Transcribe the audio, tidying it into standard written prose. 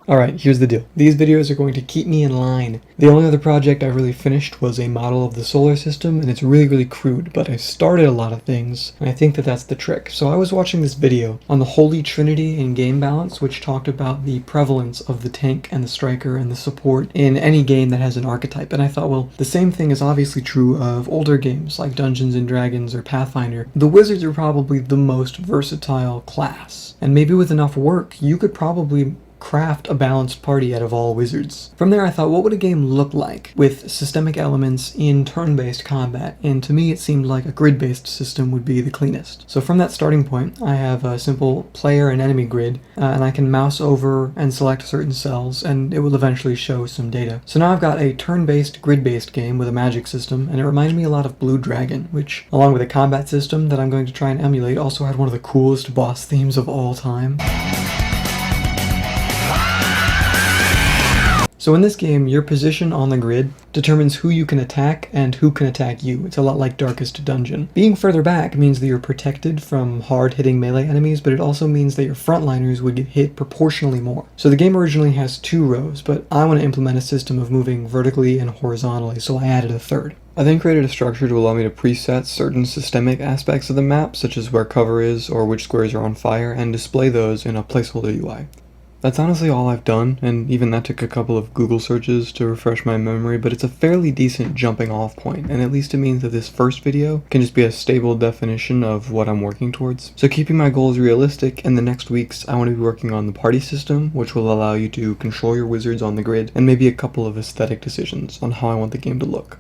Alright, here's the deal. These videos are going to keep me in line. The only other project I really finished was a model of the solar system, and it's really crude, but I started a lot of things, and I think that that's the trick. So I was watching this video on the Holy Trinity in game balance, which talked about the prevalence of the tank and the striker and the support in any game that has an archetype, and I thought, well, the same thing is obviously true of older games like Dungeons and Dragons or Pathfinder. The wizards are probably the most versatile class, and maybe with enough work, you could probably craft a balanced party out of all wizards. From there I thought, what would a game look like with systemic elements in turn-based combat? And to me it seemed like a grid-based system would be the cleanest. So from that starting point I have a simple player and enemy grid, and I can mouse over and select certain cells and it will eventually show some data. So now I've got a turn-based grid-based game with a magic system, and it reminded me a lot of Blue Dragon, which along with a combat system that I'm going to try and emulate also had one of the coolest boss themes of all time. So in this game, your position on the grid determines who you can attack and who can attack you. It's a lot like Darkest Dungeon. Being further back means that you're protected from hard-hitting melee enemies, but it also means that your frontliners would get hit proportionally more. So the game originally has 2 rows, but I want to implement a system of moving vertically and horizontally, so I added a 3rd. I then created a structure to allow me to preset certain systemic aspects of the map, such as where cover is or which squares are on fire, and display those in a placeholder UI. That's honestly all I've done, and even that took a couple of Google searches to refresh my memory, but it's a fairly decent jumping off point, and at least it means that this first video can just be a stable definition of what I'm working towards. So keeping my goals realistic, in the next weeks I want to be working on the party system, which will allow you to control your wizards on the grid, and maybe a couple of aesthetic decisions on how I want the game to look.